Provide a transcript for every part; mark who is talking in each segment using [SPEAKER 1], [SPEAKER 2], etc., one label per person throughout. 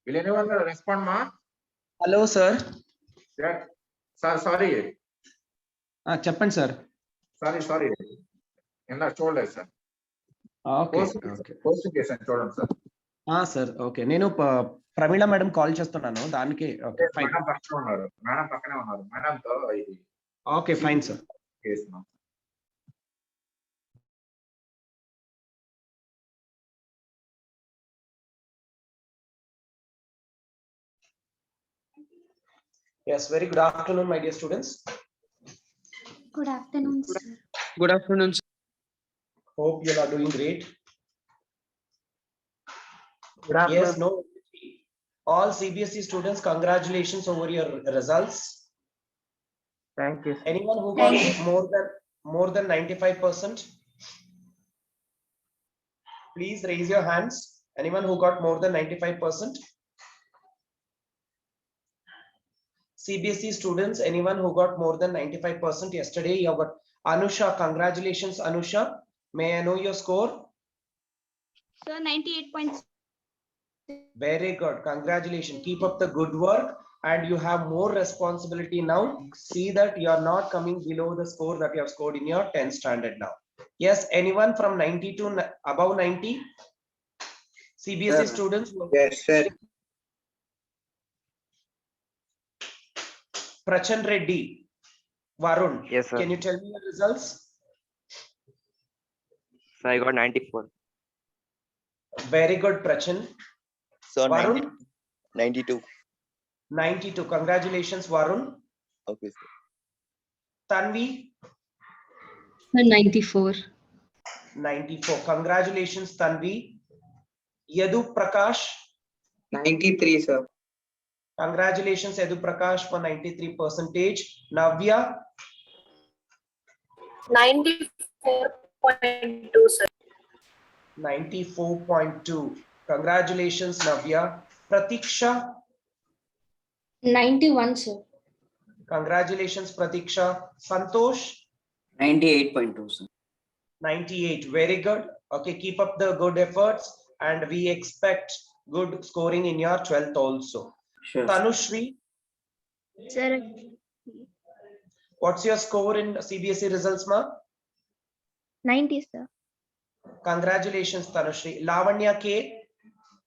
[SPEAKER 1] Will anyone respond, ma?
[SPEAKER 2] Hello, sir.
[SPEAKER 1] Yeah. Sir, sorry.
[SPEAKER 2] చెప్పండి sir.
[SPEAKER 1] Sorry. ఎలా చూడలేదు sir.
[SPEAKER 2] Okay
[SPEAKER 1] post చేశాను చూడండి సార్.
[SPEAKER 2] Sir okay. నేను ప్రమీళ మేడం కాల్ చేస్తున్నాను దానికి. Okay fine.
[SPEAKER 1] మేడం పక్కనే ఉన్నారు. మేడంతో ఇది
[SPEAKER 2] ఓకే ఫైన్ సార్.
[SPEAKER 1] చేస్తున్నాం.
[SPEAKER 2] Yes, very good afternoon, my dear students.
[SPEAKER 3] Good afternoon, sir.
[SPEAKER 4] Good afternoon, sir.
[SPEAKER 2] Hope you are doing great.
[SPEAKER 4] Good afternoon.
[SPEAKER 2] Yes, no. All CBSE students, congratulations over your results.
[SPEAKER 4] Thank you, sir.
[SPEAKER 2] Anyone who got more than 95%? Please raise your hands. Anyone who got more than 95%? CBSE students, anyone who got more than 95% yesterday, you got Anusha. Congratulations, Anusha. May I know your score?
[SPEAKER 3] Sir, 98.6.
[SPEAKER 2] Very good. Congratulations. Keep up the good work, and you have more responsibility now. See that you are not coming below the score that you have scored in your 10th standard now. Yes, anyone from 90 to above 90? CBSE students?
[SPEAKER 4] Yes, sir.
[SPEAKER 2] Prachand Reddy, Varun.
[SPEAKER 4] Yes, sir.
[SPEAKER 2] Can you tell me your results?
[SPEAKER 4] So I got 94.
[SPEAKER 2] Very good, Prachand.
[SPEAKER 4] So
[SPEAKER 2] Varun?
[SPEAKER 4] 92.
[SPEAKER 2] 92. Congratulations, Varun.
[SPEAKER 4] Okay, sir.
[SPEAKER 2] Tanvi?
[SPEAKER 3] 94.
[SPEAKER 2] 94. Congratulations, Tanvi. Yadu Prakash?
[SPEAKER 4] 93, sir.
[SPEAKER 2] Congratulations, Yadu Prakash, for 93%. Navya?
[SPEAKER 5] 94.2, sir.
[SPEAKER 2] 94.2. Congratulations, Navya. Pratiksha?
[SPEAKER 3] 91, sir.
[SPEAKER 2] Congratulations, Pratiksha. Santosh?
[SPEAKER 4] 98.2, sir.
[SPEAKER 2] 98. Very good. Okay, keep up the good efforts, and we expect good scoring in your 12th also.
[SPEAKER 4] Sure.
[SPEAKER 2] Tanushri,
[SPEAKER 3] Sir,
[SPEAKER 2] what's your score in CBSE results, ma?
[SPEAKER 3] 90, sir.
[SPEAKER 2] Congratulations, Tanushri. Lavanya K?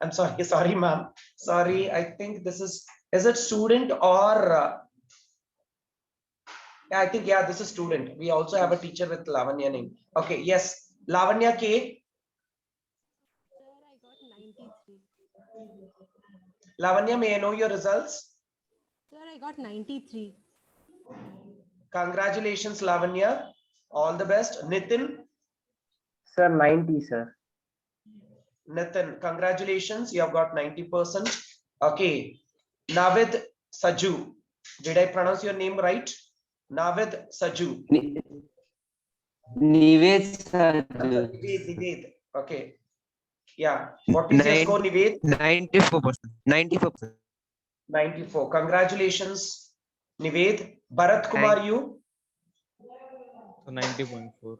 [SPEAKER 2] I'm sorry, ma'am. Sorry, I think this is it student or I think, yeah, this is student. We also have a teacher with Lavanya name. Okay, yes. Lavanya K?
[SPEAKER 6] Sir, I got 93.
[SPEAKER 2] Lavanya, may I know your results?
[SPEAKER 6] Sir, I got 93.
[SPEAKER 2] Congratulations, Lavanya. All the best. Nitin?
[SPEAKER 4] Sir, 90, sir.
[SPEAKER 2] Nitin, congratulations. You have got 90%. Okay. Navid Saju. Did I pronounce your name right? Navid Saju.
[SPEAKER 4] Nived, sir.
[SPEAKER 2] Nived. Okay. Yeah. What is your score, Nived?
[SPEAKER 4] 94%. 94%.
[SPEAKER 2] 94. Congratulations, Nived. Bharat Kumar, you?
[SPEAKER 7] So 90.4.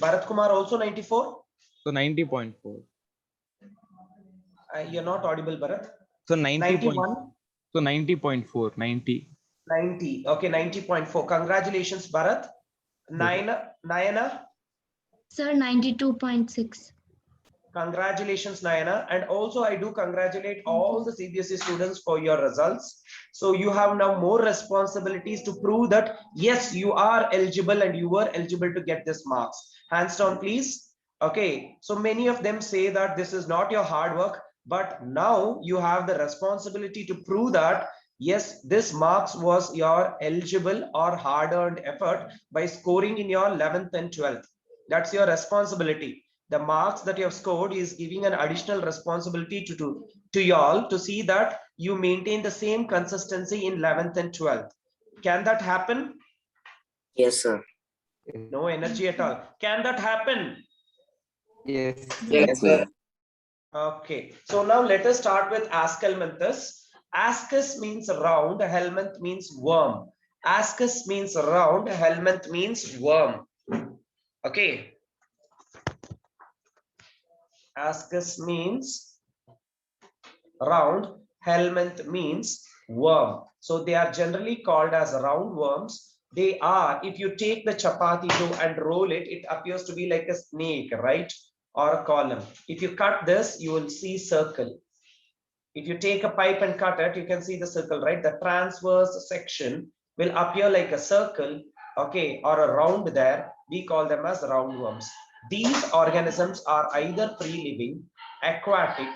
[SPEAKER 2] Bharat Kumar also 94?
[SPEAKER 7] So 90.4.
[SPEAKER 2] You're not audible, Bharat.
[SPEAKER 7] So 90.
[SPEAKER 2] 91?
[SPEAKER 7] So 90.4. 90.
[SPEAKER 2] 90. Okay, 90.4. Congratulations, Bharat. Nayana?
[SPEAKER 3] Sir, 92.6.
[SPEAKER 2] Congratulations, Nayana. And also I do congratulate all the CBSE students for your results. So you have now more responsibilities to prove that yes, you are eligible and you were eligible to get this marks. Hands down, please. Okay, so many of them say that this is not your hard work, but now you have the responsibility to prove that yes, this marks was your eligible or hard-earned effort by scoring in your 11th and 12th. That's your responsibility. The marks that you have scored is giving an additional responsibility to y'all to see that you maintain the same consistency in 11th and 12th. Can that happen?
[SPEAKER 4] Yes, sir.
[SPEAKER 2] No energy at all. Can that happen?
[SPEAKER 4] Yes. Yes, sir.
[SPEAKER 2] Okay. So now let us start with Askelmanthus. Ascus means round, helminth means worm. Ascus means round, helminth means worm. Okay. Ascus means Round. Helminth means worm. So they are generally called as roundworms. They are, if you take the chapati dough and roll it, it appears to be like a snake, right? Or a column. If you cut this, you will see circle. If you take a pipe and cut it, you can see the circle, right? The transverse section will appear like a circle, okay, or a round there. We call them as roundworms. These organisms are either free living, aquatic,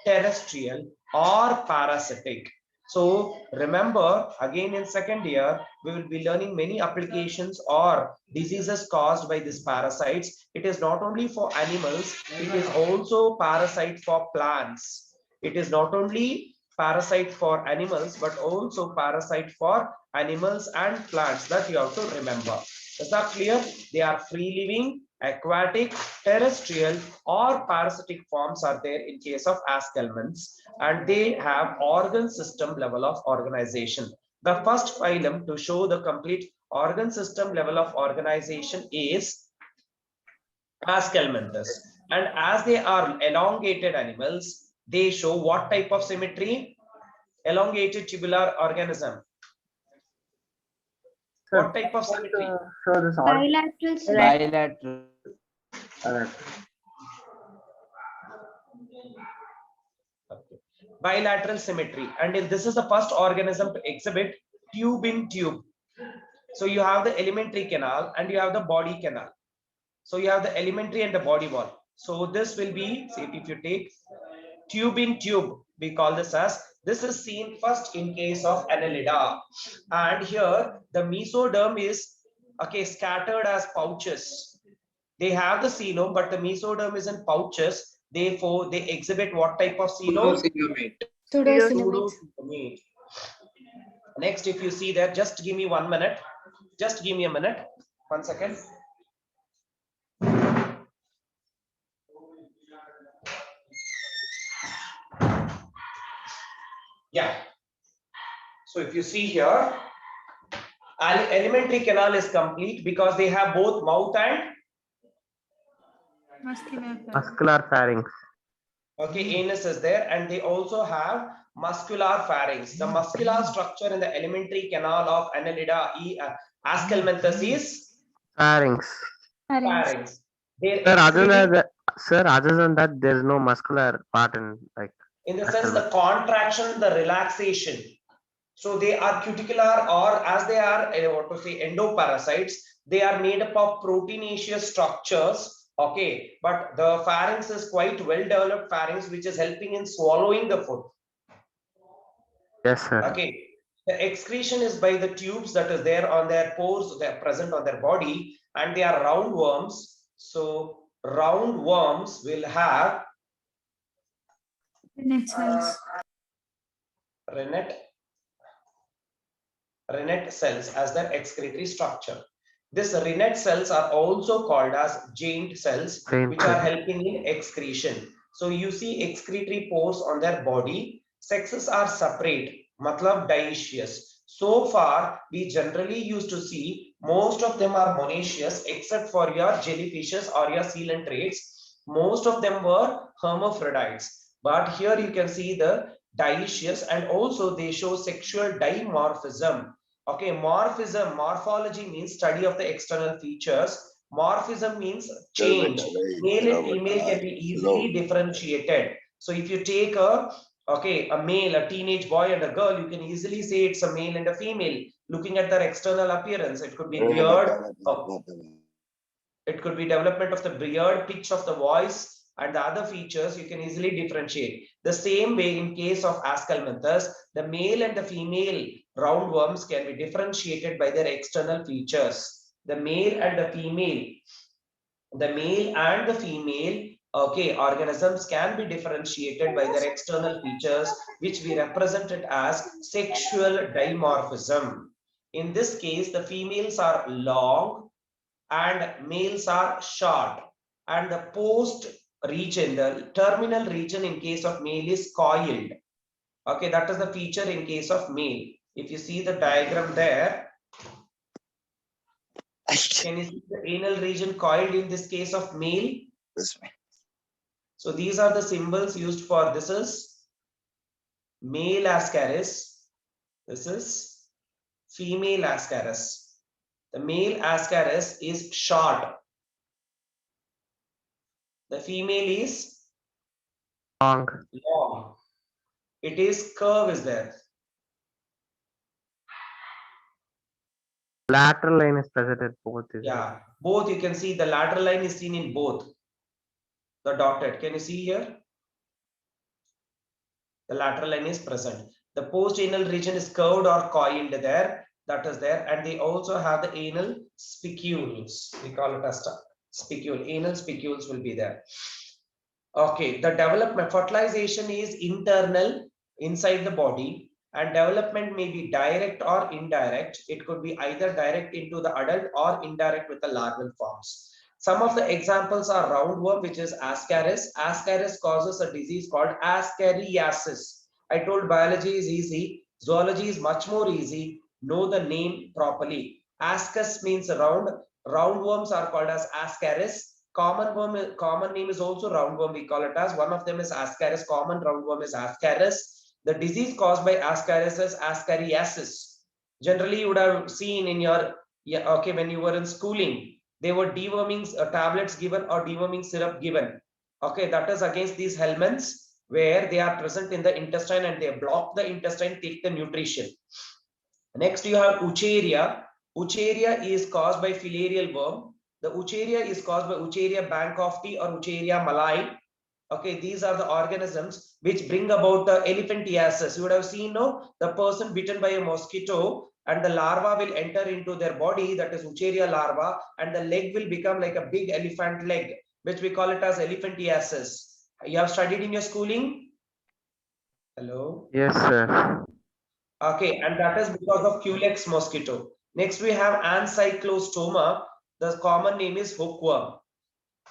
[SPEAKER 2] terrestrial, or parasitic. So remember, again in second year, we will be learning many applications or diseases caused by these parasites. It is not only for animals, it is also parasite for plants. It is not only parasite for animals, but also parasite for animals and plants, that you have to remember. Is that clear? They are free living, aquatic, terrestrial, or parasitic forms are there in case of Aschelminths, and they have organ system level of organization. The first phylum to show the complete organ system level of organization is Aschelminthus. And as they are elongated animals, they show what type of symmetry? Elongated tubular organism. What type of symmetry?
[SPEAKER 3] Bilateral symmetry.
[SPEAKER 4] Bilateral.
[SPEAKER 2] Bilateral symmetry. And if this is the first organism to exhibit tube in tube. So you have the alimentary canal and you have the body canal. So you have the alimentary and the body wall. So this will be, see, if you take tube in tube, we call this as, this is seen first in case of Annelida. And here the mesoderm is, okay, scattered as pouches. They have the coelom, but the mesoderm is in pouches. Therefore, they exhibit what type of coelom? Pseudocoelomate. Next, if you see that, just give me 1 minute. Just give me a minute. 1 second. Yeah. So if you see here, alimentary canal is complete because they have both mouth and
[SPEAKER 4] Muscular pharynx.
[SPEAKER 2] okay, anus is there, and they also have muscular pharynx. The muscular structure in the alimentary canal of Annelida Aschelminthus is
[SPEAKER 4] Pharynx.
[SPEAKER 2] pharynx.
[SPEAKER 4] Sir, other than that, there's no muscular part in like.
[SPEAKER 2] In the sense, the contraction, the relaxation. So they are cuticular, or as they are what to say, endoparasites, they are made up of proteinaceous structures. Okay, but the pharynx is quite well developed pharynx, which is helping in swallowing the food.
[SPEAKER 4] Yes, sir.
[SPEAKER 2] Okay, the excretion is by the tubes that is there on their pores, they are present on their body, and they are roundworms. So roundworms will have
[SPEAKER 3] Rennet cells.
[SPEAKER 2] rennet cells as their excretory structure. These rennet cells are also called as giant cells, which are helping in excretion. So you see excretory pores on their body. Sexes are separate, matlab dioecious. So far, we generally used to see most of them are monoecious, except for your jellyfishes or your coelentrates. Most of them were hermaphrodites. But here you can see the dioecious, and also they show sexual dimorphism. Okay, morphism, morphology means study of the external features. Morphism means change. Male and female can be easily differentiated. So if you take a male, a teenage boy and a girl, you can easily say it's a male and a female. Looking at their external appearance, it could be beard, it could be development of the beard, pitch of the voice, and the other features you can easily differentiate. The same way in case of Aschelminthus, the male and the female roundworms can be differentiated by their external features. The male and the female organisms can be differentiated by their external features, which we represented as sexual dimorphism. In this case, the females are long and males are short, and the post region, the terminal region in case of male is coiled. Okay, that is the feature in case of male. If you see the diagram there, can you see the anal region coiled in this case of male? So these are the symbols used for this is male Ascaris. This is female Ascaris. The male Ascaris is short. The female is
[SPEAKER 4] Long.
[SPEAKER 2] long. It is curve is there.
[SPEAKER 4] Lateral line is present at both. Is
[SPEAKER 2] Yeah, both you can see the lateral line is seen in both. The dotted. Can you see here? The lateral line is present. The post-anal region is curved or coiled there. That is there. And they also have the anal spicules. We call it as spicule. Anal spicules will be there. Okay, the development, fertilization is internal inside the body, and development may be direct or indirect. It could be either direct into the adult or indirect with the larval forms. Some of the examples are roundworm, which is Ascaris. Ascaris causes a disease called Ascariasis. I told biology is easy, zoology is much more easy. Know the name properly. Ascus means round. Roundworms are called as Ascaris. Common name is also roundworm. We call it as, one of them is Ascaris. Common roundworm is Ascaris. The disease caused by Ascaris is Ascariasis. Generally, you would have seen in your when you were in schooling, they were deworming tablets given or deworming syrup given. Okay, that is against these helminths, where they are present in the intestine and they block the intestine, take the nutrition. Next, you have Wucheria. Wucheria is caused by filarial worm. The Wucheria is caused by Wucheria bancrofti or Wucheria malai. Okay, these are the organisms which bring about the elephantiasis. You would have seen, no, the person bitten by a mosquito and the larva will enter into their body, that is Wucheria larva, and the leg will become like a big elephant leg, which we call it as elephantiasis. You have studied in your schooling? Hello?
[SPEAKER 4] Yes, sir.
[SPEAKER 2] Okay, and that is because of Culex mosquito. Next, we have Ancyclostoma. The common name is hookworm.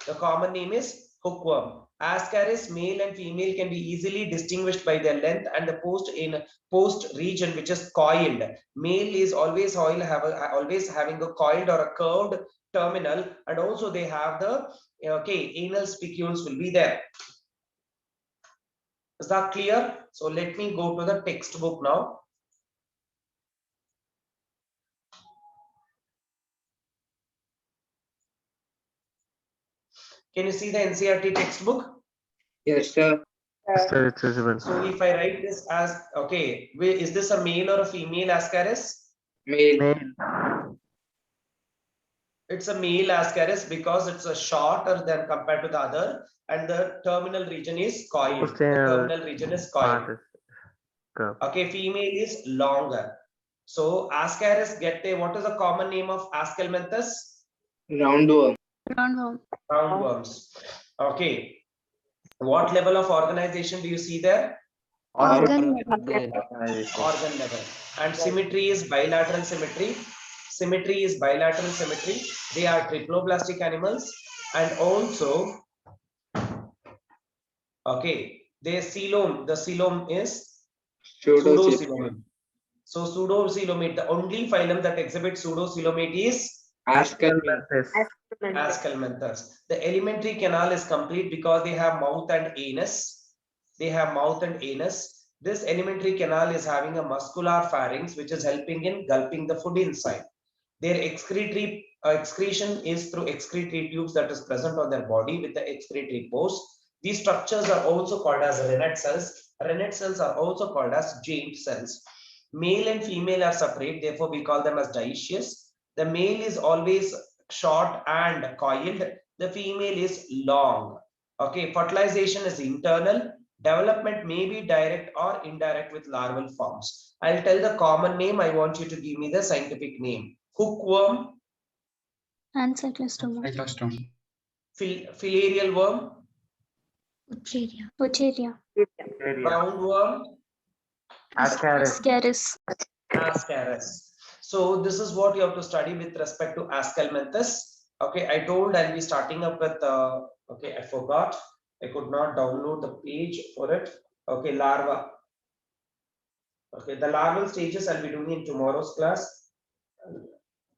[SPEAKER 2] The common name is hookworm. Ascaris, male and female, can be easily distinguished by their length and the post region, which is coiled. Male is always having a coiled or a curved terminal, and also they have the anal spicules will be there. Is that clear? So let me go to the textbook now. Can you see the NCERT textbook?
[SPEAKER 1] Yes, sir.
[SPEAKER 4] Yes, sir, it's visible.
[SPEAKER 2] So if I write this as, okay, is this a male or a female Ascaris?
[SPEAKER 1] Male.
[SPEAKER 4] Male.
[SPEAKER 2] It's a male Ascaris because it's a shorter than compared to the other, and the terminal region is coiled. The terminal region is coiled. Okay, female is longer. So Ascaris what is the common name of Ascalmenthus?
[SPEAKER 1] Roundworm.
[SPEAKER 2] Roundworms. Okay. What level of organization do you see there?
[SPEAKER 3] Organ
[SPEAKER 2] Organ level. And symmetry is bilateral symmetry. Symmetry is bilateral symmetry. They are triploblastic animals, and also, okay, their coelom, the coelom is pseudocoelomate. So pseudocoelomate, the only phylum that exhibits pseudocoelomate is
[SPEAKER 1] Ascalmenthus.
[SPEAKER 2] Ascalmenthus. The alimentary canal is complete because they have mouth and anus. They have mouth and anus. This alimentary canal is having a muscular pharynx, which is helping in gulping the food inside. Their excretory excretion is through excretory tubes that is present on their body with the excretory pores. These structures are also called as rennet cells. Rennet cells are also called as giant cells. Male and female are separate, therefore we call them as dioecious. The male is always short and coiled. The female is long. Okay, fertilization is internal. Development may be direct or indirect with larval forms. I'll tell the common name. I want you to give me the scientific name. Hookworm.
[SPEAKER 3] Ancyclostoma.
[SPEAKER 2] Filarial worm.
[SPEAKER 3] Wucheria.
[SPEAKER 2] Roundworm.
[SPEAKER 3] Ascaris.
[SPEAKER 2] Ascaris. So this is what you have to study with respect to Ascalmenthus. Okay, I told I'll be starting up with, okay, I forgot. I could not download the page for it. Okay, larva. Okay, the larval stages I'll be doing in tomorrow's class.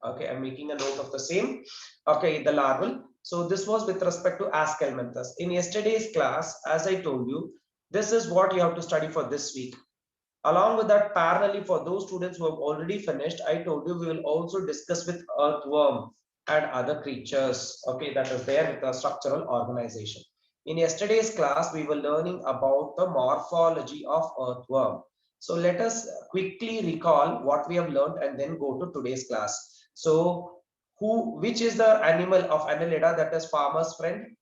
[SPEAKER 2] Okay, I'm making a note of the same. Okay, the larval. So this was with respect to Ascalmenthus. In yesterday's class, as I told you, this is what you have to study for this week. Along with that, parallelly for those students who have already finished, I told you we will also discuss with earthworm and other creatures. Okay, that is there with the structural organization. In yesterday's class, we were learning about the morphology of earthworm. So let us quickly recall what we have learned and then go to today's class. So which is the animal of Annelida that is farmer's friend?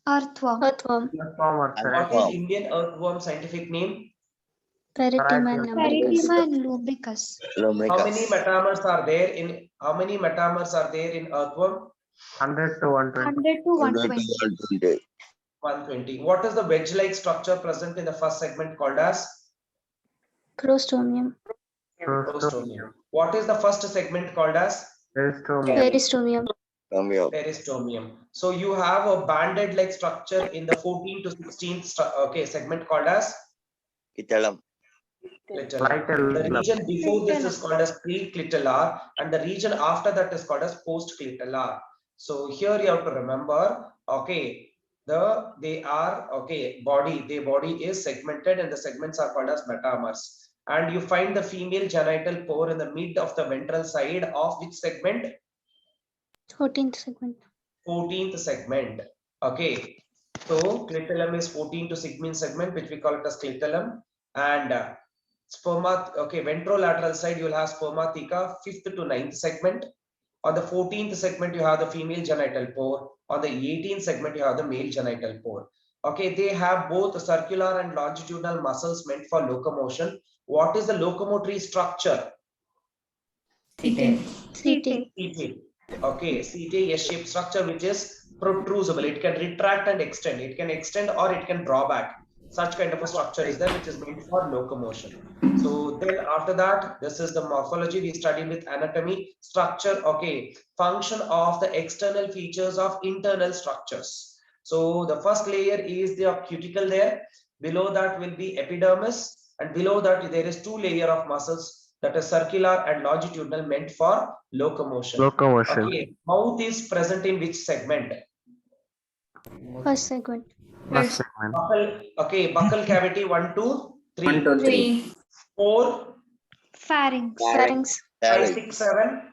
[SPEAKER 3] Earthworm.
[SPEAKER 4] Earthworm or
[SPEAKER 2] What
[SPEAKER 4] ferret.
[SPEAKER 2] is Indian earthworm scientific name?
[SPEAKER 3] Paradigma lumbricus.
[SPEAKER 2] How many metamers are there in earthworm?
[SPEAKER 4] 100 to 120.
[SPEAKER 3] 100 to 120.
[SPEAKER 2] 120. What is the wedge-like structure present in the first segment called as
[SPEAKER 3] Prostomium.
[SPEAKER 2] prostomium? What is the first segment called as
[SPEAKER 3] Peristomium.
[SPEAKER 2] peristomium? So you have a banded-like structure in the 14th to 16th segment called as clitellum. The region before this is called as pre-clitellar, and the region after that is called as post-clitellar. So here you have to remember, okay, their body is segmented, and the segments are called as metamers. And you find the female genital pore in the mid of the ventral side of which segment?
[SPEAKER 3] 14th segment.
[SPEAKER 2] 14th segment. Okay, so clitellum is 14 to 16 segment, which we call it as clitellum, and ventrolateral side you will have spermatheca, 5th to 9th segment. On the 14th segment, you have the female genital pore. On the 18th segment, you have the male genital pore. Okay, they have both circular and longitudinal muscles meant for locomotion. What is the locomotory structure?
[SPEAKER 3] Seated.
[SPEAKER 2] Seated. Okay, seated S-shaped structure which is protrusible. It can retract and extend. It can extend or it can draw back. Such kind of a structure is there which is meant for locomotion. So then after that, this is the morphology we studied with anatomy, structure, okay, function of the external features of internal structures. So the first layer is the cuticle there. Below that will be epidermis, and below that there is 2 layers of muscles that is circular and longitudinal meant for locomotion. Okay, mouth is present in which segment?
[SPEAKER 3] First segment.
[SPEAKER 4] First segment.
[SPEAKER 2] Buccal cavity 1, 2, 3.
[SPEAKER 1] 1, 2, 3.
[SPEAKER 2] 4,
[SPEAKER 3] Pharynx.
[SPEAKER 2] 5, 6, 7.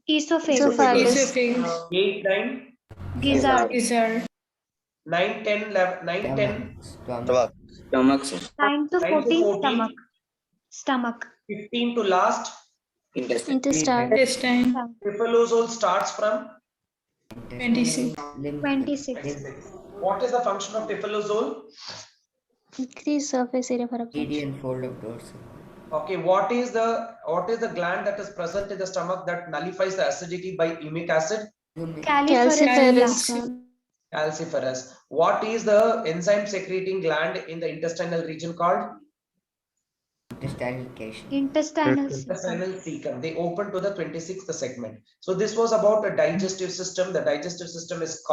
[SPEAKER 3] Esophagus.
[SPEAKER 2] 8, 9.
[SPEAKER 3] Gizzard.
[SPEAKER 2] 9, 10, 11, 9, 10.
[SPEAKER 1] Stomach.
[SPEAKER 3] 9 to
[SPEAKER 2] 9 to
[SPEAKER 3] 14 stomach.
[SPEAKER 2] 15 to last.
[SPEAKER 3] Intestine.
[SPEAKER 2] Cephalosome starts from
[SPEAKER 3] 26.
[SPEAKER 2] What is the function of cephalosome?
[SPEAKER 3] Increase surface area for absorption.
[SPEAKER 5] Median fold of dorsal.
[SPEAKER 2] Okay, what is the gland that is present in the stomach that nullifies the acidity by humic acid?
[SPEAKER 3] Calciferous.
[SPEAKER 2] Calciferous. What is the enzyme secreting gland in the intestinal region called?
[SPEAKER 3] Intestinal
[SPEAKER 2] Cecum. They open to the 26th segment. So this was about a digestive system. The digestive system is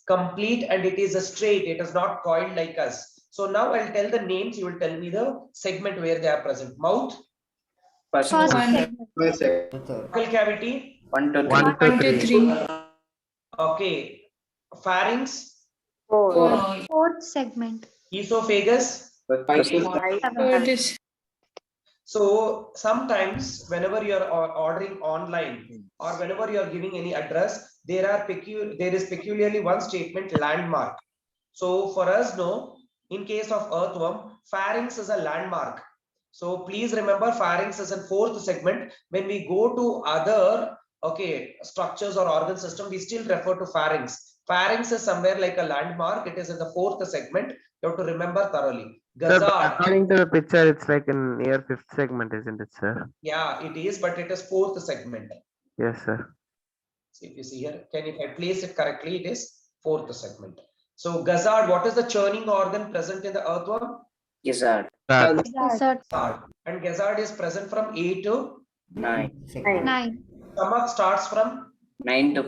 [SPEAKER 2] complete and it is a straight. It is not coiled like us. So now I'll tell the names. You will tell me the segment where they are present. Mouth.
[SPEAKER 1] First
[SPEAKER 3] segment.
[SPEAKER 2] Buccal cavity.
[SPEAKER 1] 1 to 3.
[SPEAKER 2] Okay. Pharynx.
[SPEAKER 3] 4th segment.
[SPEAKER 2] Esophagus.
[SPEAKER 1] 5 to 6.
[SPEAKER 2] So sometimes whenever you are ordering online or whenever you are giving any address, there is peculiarly one statement, landmark. So for us, no, in case of earthworm, pharynx is a landmark. So please remember, pharynx is in 4th segment. When we go to other structures or organ system, we still refer to pharynx. Pharynx is somewhere like a landmark. It is in the 4th segment. You have to remember thoroughly.
[SPEAKER 4] Sir, according to the picture, it's like in near 5th segment, isn't it, sir?
[SPEAKER 2] Yeah, it is, but it is 4th segment.
[SPEAKER 4] Yes, sir.
[SPEAKER 2] So if you see here, if I place it correctly, it is 4th segment. So gizzard, what is the churning organ present in the earthworm?
[SPEAKER 1] Gizzard.
[SPEAKER 2] And gizzard is present from 8 to
[SPEAKER 1] 9.
[SPEAKER 3] 9.
[SPEAKER 2] Stomach starts from
[SPEAKER 1] 9 to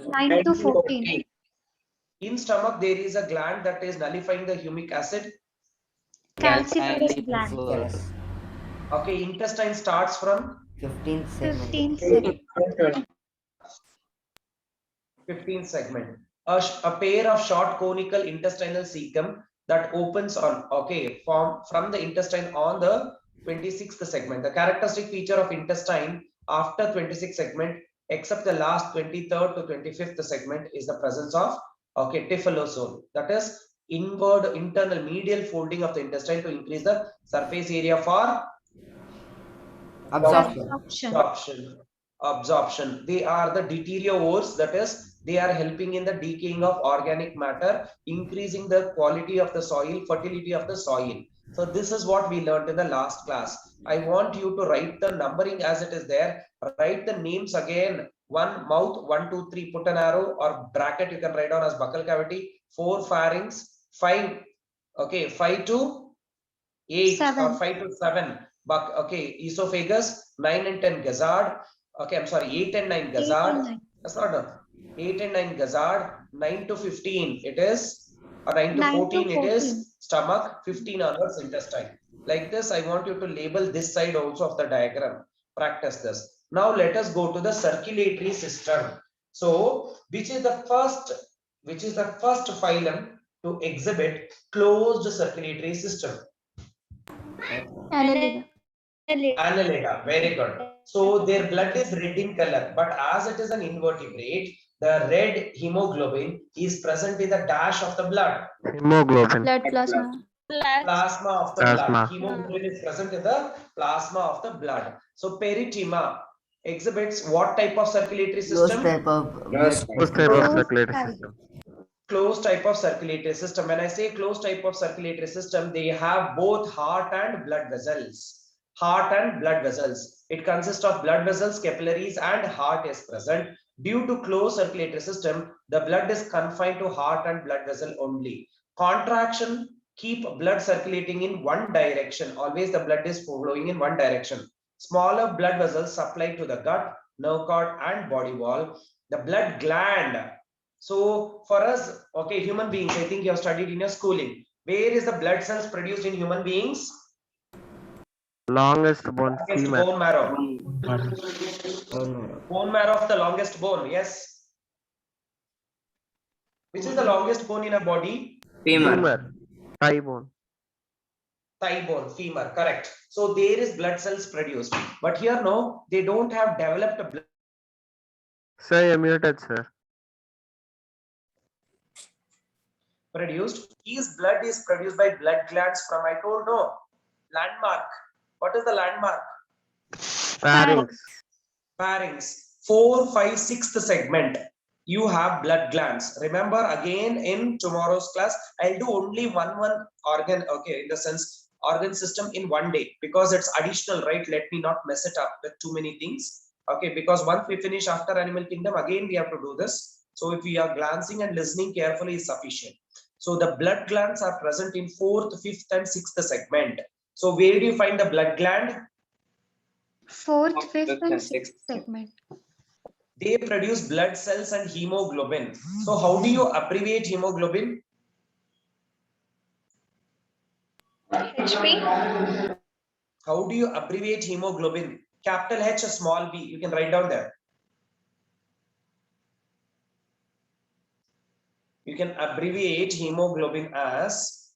[SPEAKER 3] 14.
[SPEAKER 2] In stomach, there is a gland that is nullifying the humic acid.
[SPEAKER 3] Calciferous gland.
[SPEAKER 2] Okay, intestine starts from
[SPEAKER 5] 15th segment.
[SPEAKER 3] 15th segment.
[SPEAKER 2] 15th segment. A pair of short conical intestinal cecum that opens on, okay, from the intestine on the 26th segment. The characteristic feature of intestine after 26th segment, except the last 23rd to 25th segment, is the presence of, okay, typhlosion. That is inward internal medial folding of the intestine to increase the surface area for
[SPEAKER 3] Absorption.
[SPEAKER 2] absorption. They are the deteriovores, that is they are helping in the decaying of organic matter, increasing the quality of the soil, fertility of the soil. So this is what we learned in the last class. I want you to write the numbering as it is there. Write the names again. One mouth, 1, 2, 3, put an arrow or bracket, you can write down as buccal cavity. 4 pharynx, 5, okay, 5 to 8
[SPEAKER 3] 7.
[SPEAKER 2] or 5 to 7, okay, esophagus, 9 and 10 gizzard, okay, I'm sorry, 8 and 9 gizzard, that's not done. 8 and 9 gizzard, 9 to 15 it is, or 9 to 14 it is stomach, 15 onwards intestine. Like this, I want you to label this side also of the diagram. Practice this. Now let us go to the circulatory system. So which is the first phylum to exhibit closed circulatory system?
[SPEAKER 3] Annelida.
[SPEAKER 2] Annelida, very good. So their blood is red in color, but as it is an invertebrate, the red hemoglobin is present in the dash of the blood.
[SPEAKER 4] Hemoglobin.
[SPEAKER 3] Blood plasma.
[SPEAKER 2] Plasma of the
[SPEAKER 4] Plasma.
[SPEAKER 2] blood. Hemoglobin is present in the plasma of the blood. So perithema exhibits what type of circulatory
[SPEAKER 5] Close
[SPEAKER 2] system?
[SPEAKER 5] type of
[SPEAKER 1] Close
[SPEAKER 4] Closed type of circulatory system.
[SPEAKER 2] Closed type of circulatory system. When I say closed type of circulatory system, they have both heart and blood vessels. Heart and blood vessels. It consists of blood vessels, capillaries, and heart is present. Due to closed circulatory system, the blood is confined to heart and blood vessel only. Contraction keep blood circulating in one direction. Always the blood is flowing in one direction. Smaller blood vessels supply to the gut, nerve cord, and body wall. The blood gland. So for us, okay, human beings, I think you have studied in your schooling. Where is the blood cells produced in human beings?
[SPEAKER 4] Longest bone,
[SPEAKER 2] Longest
[SPEAKER 4] femur.
[SPEAKER 2] bone marrow.
[SPEAKER 5] bone
[SPEAKER 2] Bone marrow of the longest bone, yes. Which is the longest bone in a body?
[SPEAKER 1] Femur.
[SPEAKER 4] Thigh bone.
[SPEAKER 2] Thigh bone, femur, correct. So there is blood cells produced. But here, no, they don't have developed a blood.
[SPEAKER 4] Sir, you're muted, sir.
[SPEAKER 2] Produced. His blood is produced by blood glands from, I told no, landmark. What is the landmark?
[SPEAKER 4] Pharynx.
[SPEAKER 2] Pharynx. 4, 5, 6th segment. You have blood glands. Remember again in tomorrow's class, I'll do only one organ, okay, in the sense organ system in one day because it's additional, right? Let me not mess it up with too many things. Okay, because once we finish after animal kingdom, again we have to do this. So if we are glancing and listening carefully is sufficient. So the blood glands are present in 4th, 5th, and 6th segment. So where do you find the blood gland?
[SPEAKER 3] 4th, 5th, and 6th segment.
[SPEAKER 2] They produce blood cells and hemoglobin. So how do you abbreviate hemoglobin?
[SPEAKER 3] HP.
[SPEAKER 2] How do you abbreviate hemoglobin? Capital H, a small b. You can write down there. You can abbreviate hemoglobin as,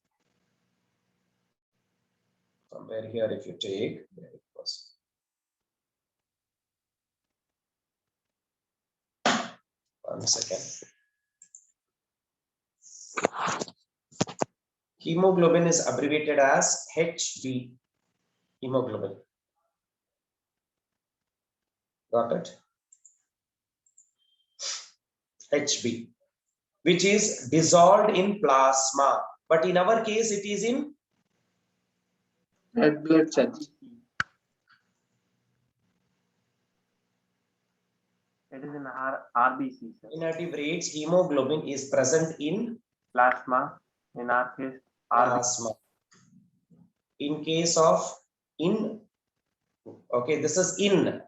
[SPEAKER 2] somewhere here if you take, there it was. One second. Hemoglobin is abbreviated as HB. Hemoglobin. Got it? HB, which is dissolved in plasma. But in our case, it is in
[SPEAKER 1] Red blood cells.
[SPEAKER 4] It is in RBC, sir.
[SPEAKER 2] invertebrates. Hemoglobin is present in
[SPEAKER 4] Plasma. In our case,
[SPEAKER 2] plasma. In case of okay, this is in.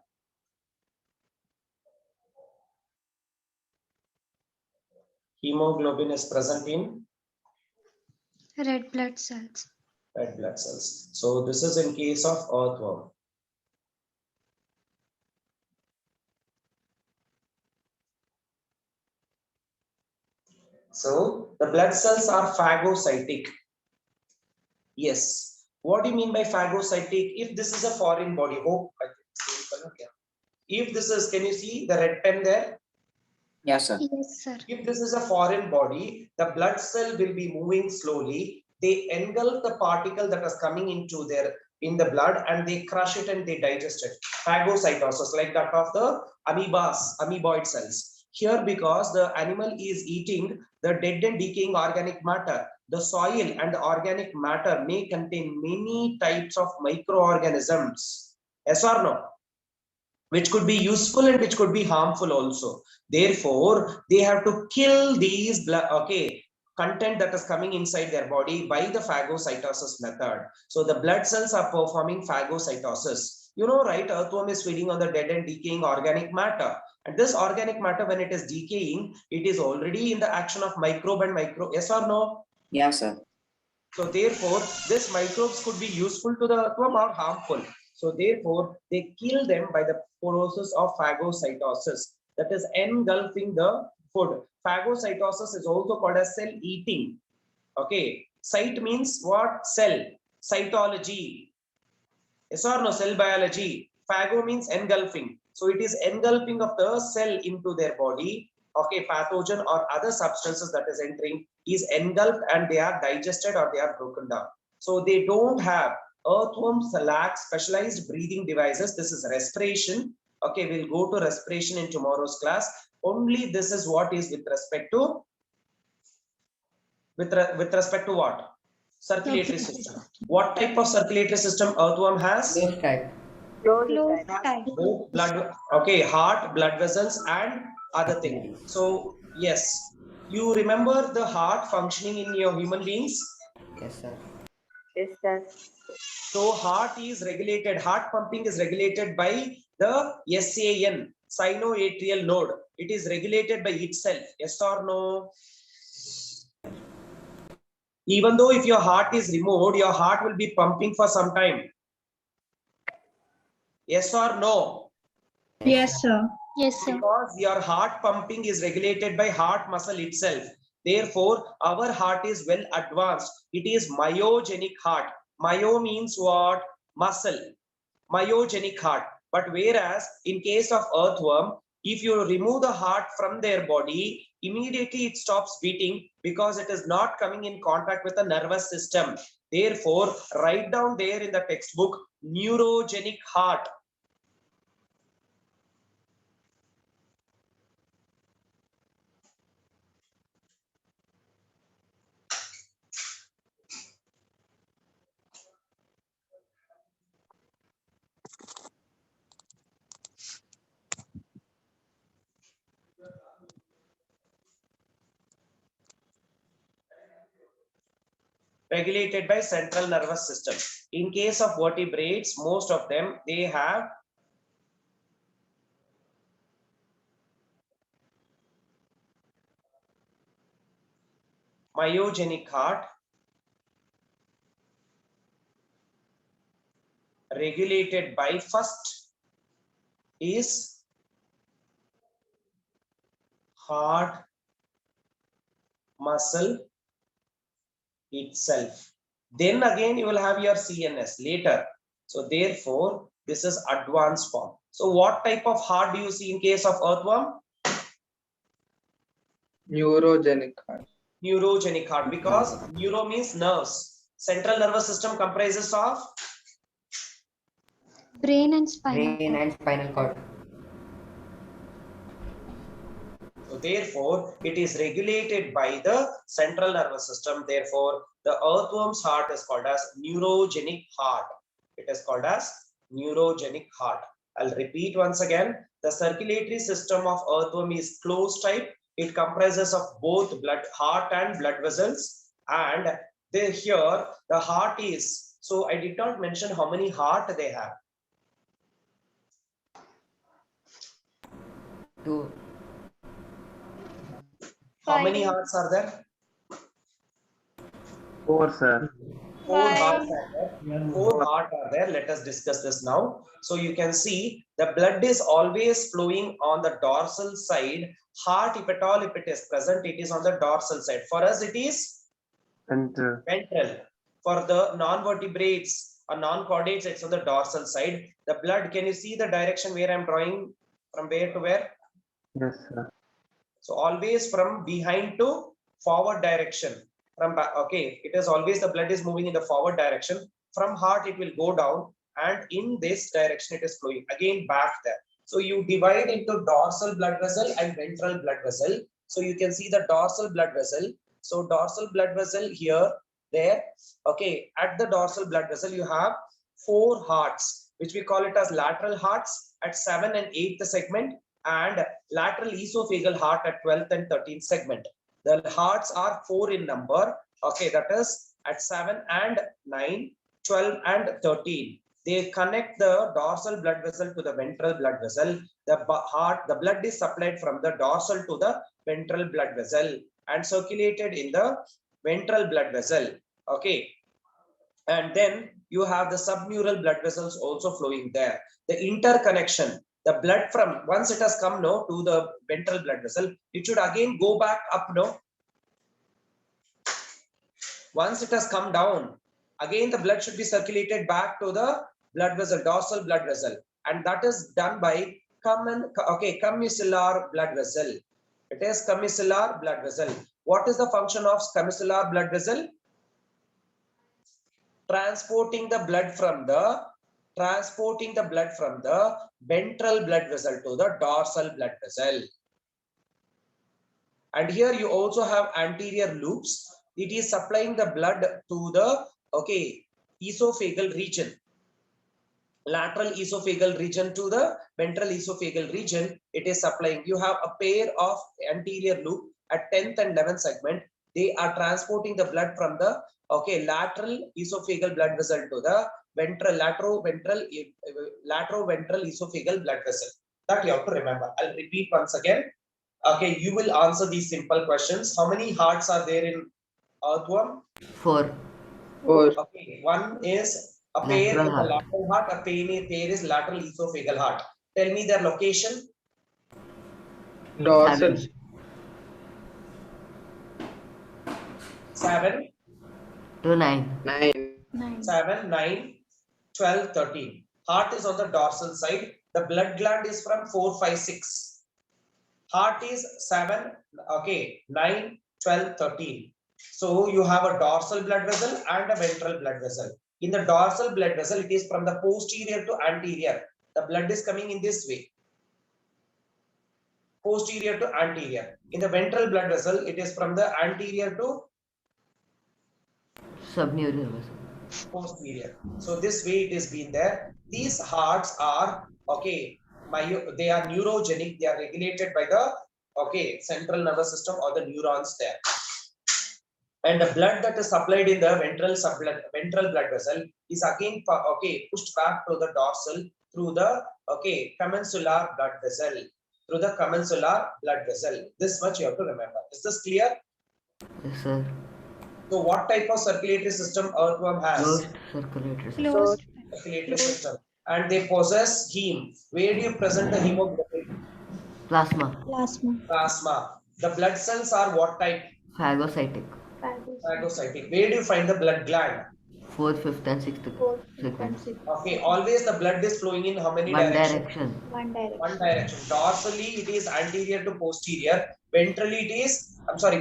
[SPEAKER 2] Hemoglobin is present in
[SPEAKER 3] Red blood cells.
[SPEAKER 2] red blood cells. So this is in case of earthworm. So the blood cells are phagocytic. Yes. What do you mean by phagocytic? If this is a foreign body, hope I can see. If this is, can you see the red pen there?
[SPEAKER 5] Yes, sir.
[SPEAKER 3] Yes, sir.
[SPEAKER 2] If this is a foreign body, the blood cell will be moving slowly. They engulf the particle that is coming into in the blood and they crush it and they digest it. Phagocytosis, like that of the amoeboid cells. Here, because the animal is eating the dead and decaying organic matter, the soil and the organic matter may contain many types of microorganisms. Yes or no? Which could be useful and which could be harmful also. Therefore, they have to kill these content that is coming inside their body by the phagocytosis method. So the blood cells are performing phagocytosis. You know, right? Earthworm is feeding on the dead and decaying organic matter. And this organic matter, when it is decaying, it is already in the action of microbe and micro. Yes or no?
[SPEAKER 5] Yes, sir.
[SPEAKER 2] So therefore, these microbes could be useful to the earthworm or harmful. So therefore, they kill them by the process of phagocytosis, that is engulfing the food. Phagocytosis is also called as cell eating. Okay, cyte means what? Cell. Cytology. Yes or no? Cell biology. Phago means engulfing. So it is engulfing of the cell into their body. Okay, pathogen or other substances that is entering is engulfed and they are digested or they are broken down. So they don't have, earthworms lack specialized breathing devices. This is respiration. Okay, we'll go to respiration in tomorrow's class. Only this is what is with respect to what? Circulatory system. What type of circulatory system earthworm has?
[SPEAKER 5] Close type.
[SPEAKER 3] Close type.
[SPEAKER 2] Both blood, okay, heart, blood vessels and other thing. So yes, you remember the heart functioning in your human beings?
[SPEAKER 5] Yes, sir.
[SPEAKER 8] Yes, sir.
[SPEAKER 2] So heart is regulated, heart pumping is regulated by the SAN, sinoatrial node. It is regulated by itself. Yes or no? Even though if your heart is removed, your heart will be pumping for some time. Yes or no?
[SPEAKER 3] Yes, sir. Yes, sir.
[SPEAKER 2] Because your heart pumping is regulated by heart muscle itself. Therefore, our heart is well advanced. It is myogenic heart. Myo means what? Muscle. Myogenic heart. But whereas in case of earthworm, if you remove the heart from their body, immediately it stops beating because it is not coming in contact with the nervous system. Therefore, write down there in the textbook, neurogenic heart. Regulated by central nervous system. In case of vertebrates, most of them, they have myogenic heart, regulated by first is heart muscle itself. Then again, you will have your CNS later. So therefore, this is advanced form. So what type of heart do you see in case of earthworm?
[SPEAKER 1] Neurogenic heart.
[SPEAKER 2] Neurogenic heart, because neuro means nerves. Central nervous system comprises of
[SPEAKER 3] Brain and spinal
[SPEAKER 5] Brain
[SPEAKER 3] cord.
[SPEAKER 5] and spinal cord.
[SPEAKER 2] So therefore, it is regulated by the central nervous system. Therefore, the earthworm's heart is called as neurogenic heart. It is called as neurogenic heart. I'll repeat once again. The circulatory system of earthworm is closed type. It comprises of both heart and blood vessels. And here, the heart is, so I did not mention how many heart they have.
[SPEAKER 5] 2.
[SPEAKER 2] How many hearts are there?
[SPEAKER 4] 4, sir.
[SPEAKER 2] 4 hearts are there. 4 hearts are there. Let us discuss this now. So you can see the blood is always flowing on the dorsal side. Heart, if at all, if it is present, it is on the dorsal side. For us, it is
[SPEAKER 4] Ventral.
[SPEAKER 2] ventral. for the non-vertebrates or non-chordates, it's on the dorsal side. The blood, can you see the direction where I'm drawing from where to where?
[SPEAKER 4] Yes, sir.
[SPEAKER 2] So always from behind to forward direction. From back, okay, it is always the blood is moving in the forward direction. From heart, it will go down, and in this direction, it is flowing again back there. So you divide into dorsal blood vessel and ventral blood vessel. So you can see the dorsal blood vessel. So dorsal blood vessel here, there. Okay, at the dorsal blood vessel, you have 4 hearts, which we call it as lateral hearts at 7th and 8th segment, and lateral esophageal heart at 12th and 13th segment. The hearts are 4 in number. Okay, that is at 7 and 9, 12 and 13. They connect the dorsal blood vessel to the ventral blood vessel. The blood is supplied from the dorsal to the ventral blood vessel and circulated in the ventral blood vessel. Okay, and then you have the submural blood vessels also flowing there. The interconnection, the blood from once it has come now to the ventral blood vessel, it should again go back up now. Once it has come down, again the blood should be circulated back to the blood vessel, dorsal blood vessel, and that is done by commissular blood vessel. It is commissular blood vessel. What is the function of commissular blood vessel? Transporting the blood from the ventral blood vessel to the dorsal blood vessel. And here you also have anterior loops. It is supplying the blood to the esophageal region, lateral esophageal region to the ventral esophageal region. It is supplying. You have a pair of anterior loop at 10th and 11th segment. They are transporting the blood from the lateral esophageal blood vessel to the latero-ventral esophageal blood vessel. That you have to remember. I'll repeat once again. Okay, you will answer these simple questions. How many hearts are there in earthworm?
[SPEAKER 5] 4.
[SPEAKER 1] 4.
[SPEAKER 2] Okay, one is a pair
[SPEAKER 5] Lateral
[SPEAKER 2] in the
[SPEAKER 5] heart.
[SPEAKER 2] lateral heart, a pair is lateral esophageal heart. Tell me their location.
[SPEAKER 1] Dorsal.
[SPEAKER 2] 7,
[SPEAKER 5] to 9.
[SPEAKER 1] 9.
[SPEAKER 2] 7, 9, 12, 13. Heart is on the dorsal side. The blood gland is from 4, 5, 6. Heart is 7, 9, 12, 13. So you have a dorsal blood vessel and a ventral blood vessel. In the dorsal blood vessel, it is from the posterior to anterior. The blood is coming in this way. Posterior to anterior. In the ventral blood vessel, it is from the anterior to
[SPEAKER 5] Submural vessel.
[SPEAKER 2] posterior. So this way it is been there. These hearts are they are neurogenic. They are regulated by the central nervous system or the neurons there. And the blood that is supplied in the ventral blood vessel is again pushed back to the dorsal through the commensular blood vessel. Through the commensular blood vessel. This much you have to remember. Is this clear?
[SPEAKER 5] Yes, sir.
[SPEAKER 2] So what type of circulatory system earthworm has?
[SPEAKER 5] Closed circulatory system.
[SPEAKER 3] Closed.
[SPEAKER 2] Circulatory system. And they possess heme. Where do you present the hemoglobin?
[SPEAKER 5] Plasma.
[SPEAKER 2] Plasma. The blood cells are what type?
[SPEAKER 5] Phagocytic.
[SPEAKER 2] Phagocytic. Where do you find the blood gland?
[SPEAKER 5] 4th, 5th and 6th segment.
[SPEAKER 2] Okay, always the blood is flowing in how many
[SPEAKER 5] One
[SPEAKER 2] directions?
[SPEAKER 5] direction.
[SPEAKER 3] One direction.
[SPEAKER 2] One direction. Dorsally it is anterior to posterior. Ventrally it is,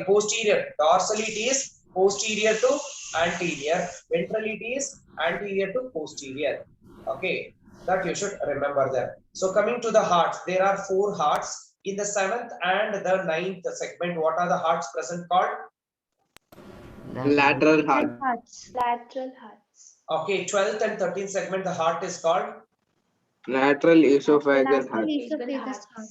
[SPEAKER 2] posterior. Dorsally it is posterior to anterior. Ventrally it is anterior to posterior. Okay, that you should remember that. So coming to the hearts, there are 4 hearts. In the 7th and the 9th segment, what are the hearts present called?
[SPEAKER 1] Lateral heart.
[SPEAKER 3] Lateral hearts.
[SPEAKER 2] Okay, 12th and 13th segment, the heart is called?
[SPEAKER 1] Lateral esophageal heart.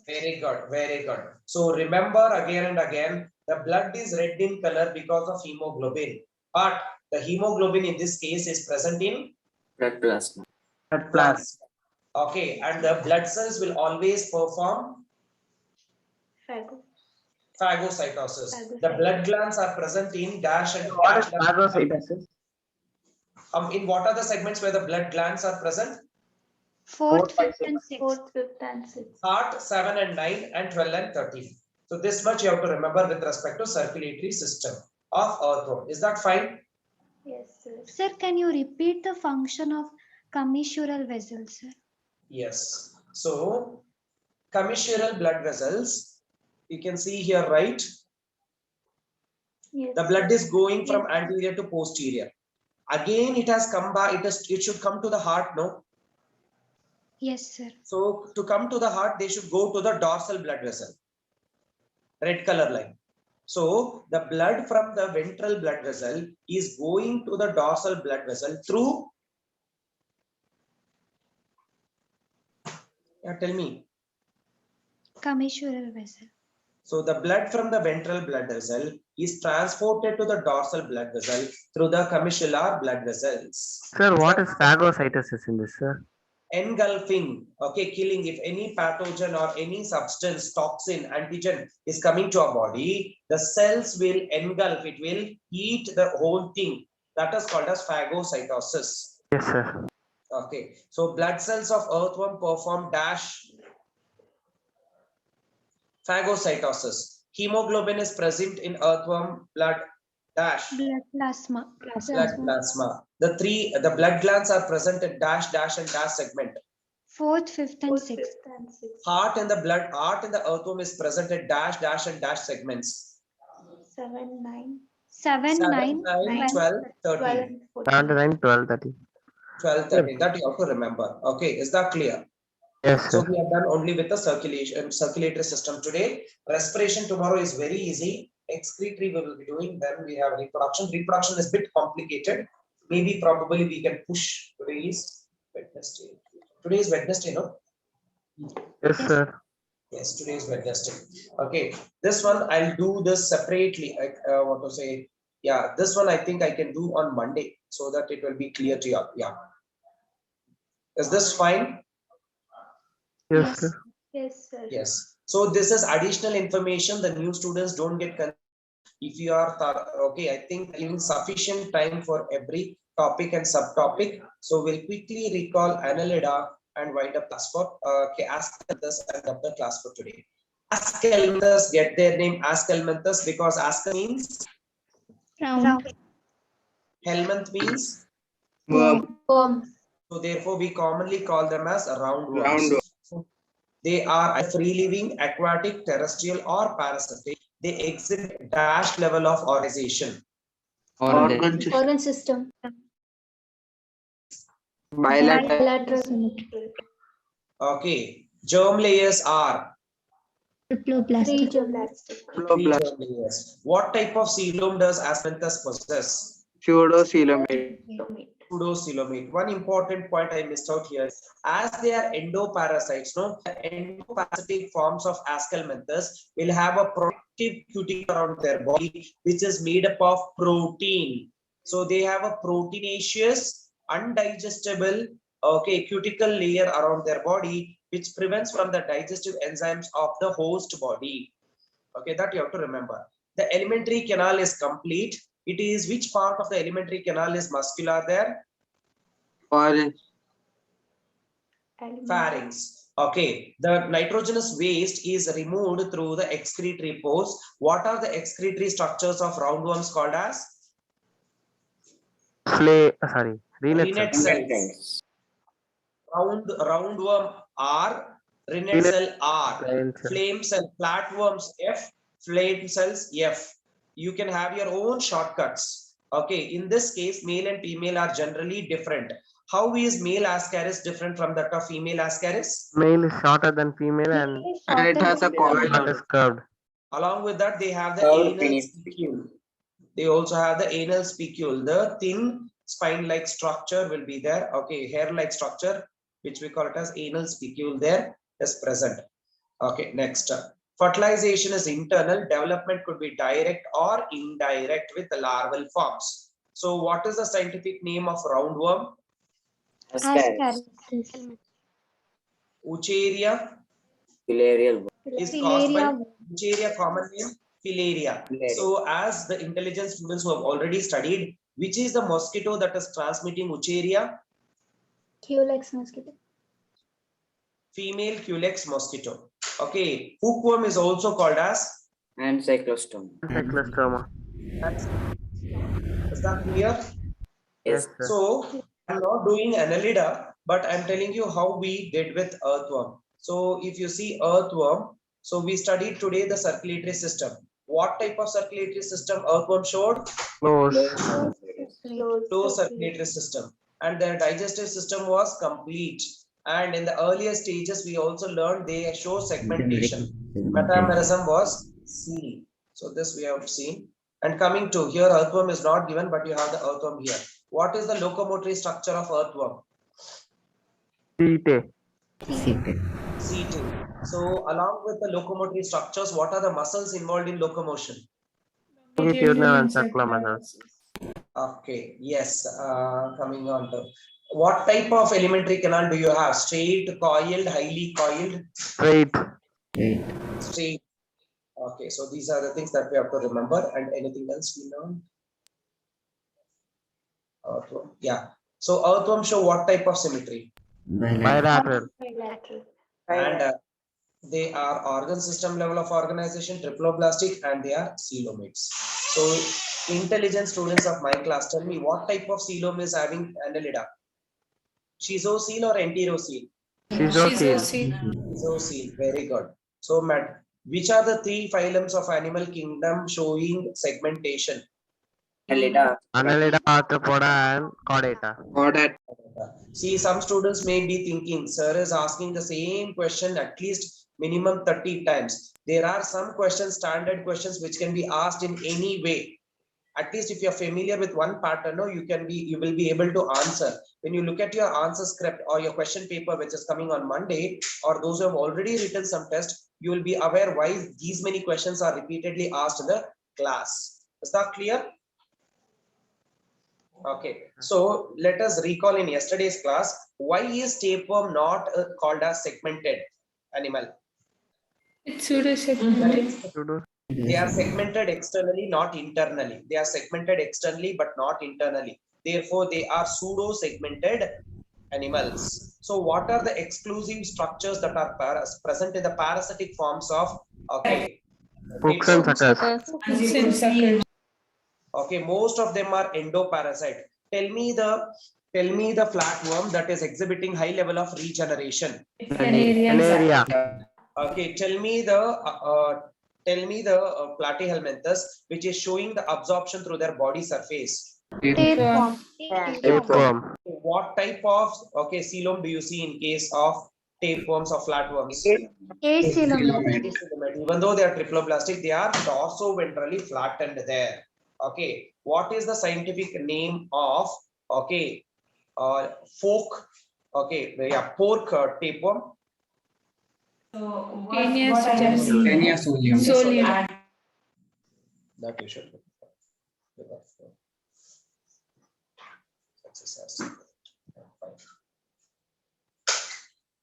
[SPEAKER 2] Very good, very good. So remember again and again, the blood is red in color because of hemoglobin. But the hemoglobin in this case is present in
[SPEAKER 5] Blood plasma.
[SPEAKER 4] Blood plasma.
[SPEAKER 2] Okay, and the blood cells will always perform phagocytosis. The blood glands are present in dash and
[SPEAKER 4] What is
[SPEAKER 2] dash.
[SPEAKER 4] phagocytosis?
[SPEAKER 2] In what are the segments where the blood glands are present?
[SPEAKER 3] 4th, 5th, and 6th.
[SPEAKER 2] Heart, 7 and 9 and 12 and 13. So this much you have to remember with respect to circulatory system of earthworm. Is that fine?
[SPEAKER 3] Yes, sir. Sir, can you repeat the function of commissural vessels, sir?
[SPEAKER 2] Yes. So commissural blood vessels, you can see here, right?
[SPEAKER 3] Yes.
[SPEAKER 2] The blood is going from
[SPEAKER 3] Yes.
[SPEAKER 2] anterior to posterior. Again, it has come back. It should come to the heart, no?
[SPEAKER 3] Yes, sir.
[SPEAKER 2] So to come to the heart, they should go to the dorsal blood vessel. Red color line. So the blood from the ventral blood vessel is going to the dorsal blood vessel through. Yeah, tell me.
[SPEAKER 3] Commissural vessel.
[SPEAKER 2] So the blood from the ventral blood vessel is transported to the dorsal blood vessel through the commissular blood vessels.
[SPEAKER 4] Sir, what is phagocytosis in this, sir?
[SPEAKER 2] Engulfing, okay, killing. If any pathogen or any substance, toxin, antigen is coming to our body, the cells will engulf, it will eat the whole thing. That is called as phagocytosis.
[SPEAKER 4] Yes, sir.
[SPEAKER 2] Okay, so blood cells of earthworm perform dash phagocytosis. Hemoglobin is present in earthworm blood dash
[SPEAKER 3] Blood plasma.
[SPEAKER 2] blood plasma. The blood glands are present in dash and dash segment.
[SPEAKER 3] Fourth, fifth, and sixth.
[SPEAKER 2] Heart in the earthworm is present at dash and dash segments.
[SPEAKER 3] 7, 9.
[SPEAKER 2] 7, 9, 12, 13.
[SPEAKER 4] 79, 12, 30.
[SPEAKER 2] 12, 13. That you have to remember. Okay, is that clear?
[SPEAKER 4] Yes,
[SPEAKER 2] So
[SPEAKER 4] sir.
[SPEAKER 2] we have done only with the circulatory system today. Respiration tomorrow is very easy. Excretory we will be doing. Then we have reproduction. Reproduction is a bit complicated. Maybe probably we can push. Today is Wednesday. Today is Wednesday, no?
[SPEAKER 4] Yes, sir.
[SPEAKER 2] Yes, today is Wednesday. Okay, this one I'll do this separately. What to say? Yeah, this one I think I can do on Monday so that it will be clear to you. Yeah. Is this fine?
[SPEAKER 4] Yes, sir.
[SPEAKER 3] Yes, sir.
[SPEAKER 2] Yes. So this is additional information. The new students don't get confused. If you are okay, I think giving sufficient time for every topic and subtopic. So we'll quickly recall Annelida and wind up class for Ascalmanthus and up the class for today. Ascalmanthus get their name Ascalmanthus because Ascal means
[SPEAKER 3] Round.
[SPEAKER 2] helminth means,
[SPEAKER 1] Worm.
[SPEAKER 2] so therefore we commonly call them as roundworms.
[SPEAKER 1] Roundworm.
[SPEAKER 2] They are a free living, aquatic, terrestrial or parasitic. They exhibit dash level of organization.
[SPEAKER 1] Organ system.
[SPEAKER 3] Organ system.
[SPEAKER 1] Bilateral.
[SPEAKER 3] Symmetrical.
[SPEAKER 2] Okay, germ layers are
[SPEAKER 3] Triploblastic.
[SPEAKER 2] three germ layers. What type of coelom does Ascalmanthus possess?
[SPEAKER 1] Pseudocoelomate.
[SPEAKER 2] Pseudocoelomate. One important point I missed out here, as they are endoparasites, no, the endoparasitic forms of Ascalmanthus will have a protective cuticle around their body, which is made up of protein. So they have a proteinaceous, undigestible, okay, cuticle layer around their body, which prevents from the digestive enzymes of the host body. Okay, that you have to remember. The alimentary canal is complete. It is which part of the alimentary canal is muscular there?
[SPEAKER 1] Pharynx.
[SPEAKER 2] Pharynx. Okay, the nitrogenous waste is removed through the excretory pores. What are the excretory structures of roundworms called as?
[SPEAKER 4] Rennet cell.
[SPEAKER 2] cells. Roundworm R, rennet cell R,
[SPEAKER 4] Flame cell.
[SPEAKER 2] flame cell, flatworms F, flame cells F. You can have your own shortcuts. Okay, in this case, male and female are generally different. How is male Ascaris different from that of female Ascaris?
[SPEAKER 4] Male is shorter than female and
[SPEAKER 1] And it has a
[SPEAKER 4] not
[SPEAKER 1] coil.
[SPEAKER 4] as curved.
[SPEAKER 2] Along with that, they have the
[SPEAKER 1] Curved
[SPEAKER 2] anal
[SPEAKER 1] penis.
[SPEAKER 2] spicule. They also have the anal spicule. The thin spine-like structure will be there. Okay, hair-like structure, which we call it as anal spicule there is present. Okay, next. Fertilization is internal. Development could be direct or indirect with the larval forms. So what is the scientific name of roundworm?
[SPEAKER 3] Ascaris.
[SPEAKER 2] Wucheria
[SPEAKER 5] Filarial.
[SPEAKER 2] is caused by
[SPEAKER 3] Filaria.
[SPEAKER 2] Wucheria, common name Filaria.
[SPEAKER 5] Filaria.
[SPEAKER 2] So as the intelligent students who have already studied, which is the mosquito that is transmitting Wucheria?
[SPEAKER 3] Culex mosquito.
[SPEAKER 2] Female Culex mosquito. Okay, hookworm is also called as,
[SPEAKER 5] And cyclostoma.
[SPEAKER 4] Cyclostoma.
[SPEAKER 2] is that clear?
[SPEAKER 4] Yes, sir.
[SPEAKER 2] So I'm not doing Annelida, but I'm telling you how we did with earthworm. So if you see earthworm, so we studied today the circulatory system. What type of circulatory system earthworm showed?
[SPEAKER 4] Close.
[SPEAKER 2] Slow circulatory system. And their digestive system was complete. And in the earlier stages, we also learned they show segmentation. Metamerism was seen. So this we have seen. And coming to here, earthworm is not given, but you have the earthworm here. What is the locomotory structure of earthworm?
[SPEAKER 4] Seated.
[SPEAKER 2] Seated. So along with the locomotory structures, what are the muscles involved in locomotion?
[SPEAKER 4] Longitudinal and circular muscles.
[SPEAKER 2] Okay, yes, coming on to what type of alimentary canal do you have? Straight, coiled, highly coiled?
[SPEAKER 4] Straight.
[SPEAKER 2] Straight. Okay, so these are the things that we have to remember. And anything else we learned? Earthworm. Yeah. So earthworm show what type of symmetry?
[SPEAKER 4] Bilateral.
[SPEAKER 2] And they are organ system level of organization, triploblastic, and they are coelomates. So intelligent students of my class, tell me what type of coelom is having Annelida? Schizocele or enterocele?
[SPEAKER 4] Schizocele.
[SPEAKER 2] Schizocele. Very good. So Matt, which are the three phylums of animal kingdom showing segmentation?
[SPEAKER 1] Annelida.
[SPEAKER 4] Annelida, Arthropoda, and Chordata.
[SPEAKER 1] Chordata.
[SPEAKER 2] See, some students may be thinking, sir is asking the same question at least minimum 30 times. There are some questions, standard questions, which can be asked in any way. At least if you're familiar with one pattern, no, you will be able to answer. When you look at your answer script or your question paper, which is coming on Monday, or those who have already written some test, you will be aware why these many questions are repeatedly asked in the class. Is that clear? Okay, so let us recall in yesterday's class, why is tapeworm not called as segmented animal?
[SPEAKER 8] It's pseudo-segmented.
[SPEAKER 2] They are segmented externally, not internally. They are segmented externally, but not internally. Therefore, they are pseudo-segmented animals. So what are the exclusive structures that are present in the parasitic forms of, okay,
[SPEAKER 4] Hooks and suckers.
[SPEAKER 2] okay, most of them are endoparasite. Tell me the flatworm that is exhibiting high level of regeneration.
[SPEAKER 4] Area.
[SPEAKER 2] Okay, tell me the platyhelminthes, which is showing the absorption through their body surface.
[SPEAKER 3] Tapeworm.
[SPEAKER 4] Tapeworm.
[SPEAKER 2] What type of coelom do you see in case of tapeworms or flatworms?
[SPEAKER 3] Acoelomate.
[SPEAKER 2] Even though they are triploblastic, they are dorso-ventrally flattened there. Okay, what is the scientific name of pork tapeworm?
[SPEAKER 8] Taenia solium.
[SPEAKER 2] That you should look up for. Exercise.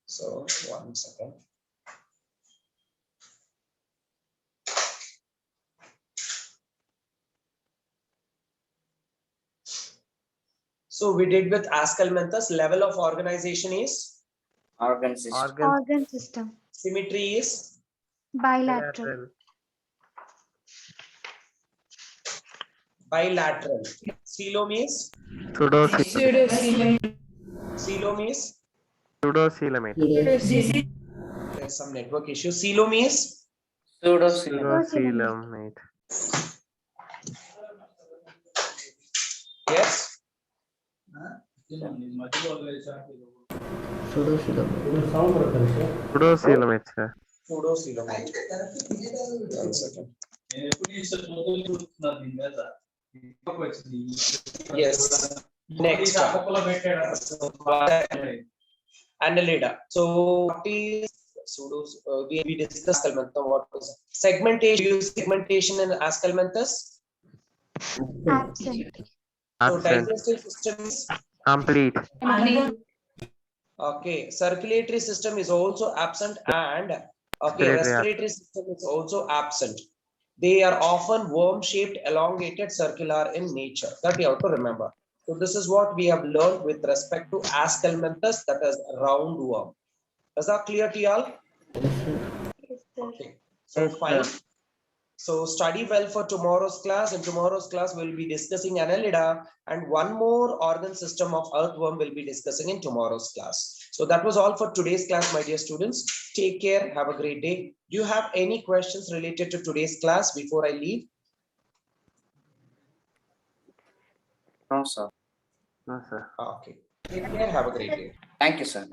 [SPEAKER 2] So 1 second. So we did with Ascalmenthus, level of organization is?
[SPEAKER 1] Organ system.
[SPEAKER 3] Organ system.
[SPEAKER 2] Symmetry is?
[SPEAKER 3] Bilateral.
[SPEAKER 2] Bilateral. Coelom is?
[SPEAKER 4] Pseudocoelom.
[SPEAKER 2] Coelom is?
[SPEAKER 4] Pseudocoelomate.
[SPEAKER 2] There's some network issue. Coelom is?
[SPEAKER 4] Pseudocoelomate.
[SPEAKER 2] Yes.
[SPEAKER 4] Pseudocoelomate, sir.
[SPEAKER 2] Pseudocoelomate. 1 second. Yes. Next. Annelida. So what is we discussed what was segmentation? Use segmentation in Ascalmenthus.
[SPEAKER 3] Absent.
[SPEAKER 2] So
[SPEAKER 4] Absent.
[SPEAKER 2] digestive system is
[SPEAKER 4] Complete.
[SPEAKER 2] okay. Circulatory system is also absent, and respiratory system is also absent. They are often worm-shaped, elongated, circular in nature. That you have to remember. So this is what we have learned with respect to Ascalmenthus, that is roundworm. Is that clear to you all?
[SPEAKER 3] Yes, sir.
[SPEAKER 2] Okay. So fine. So study well for tomorrow's class. In tomorrow's class, we'll be discussing Annelida, and one more organ system of earthworm will be discussing in tomorrow's class. So that was all for today's class, my dear students. Take care. Have a great day. Do you have any questions related to today's class before I leave?
[SPEAKER 1] No, sir.
[SPEAKER 4] No, sir.
[SPEAKER 2] Okay. Take care. Have a great day.
[SPEAKER 1] Thank you, sir.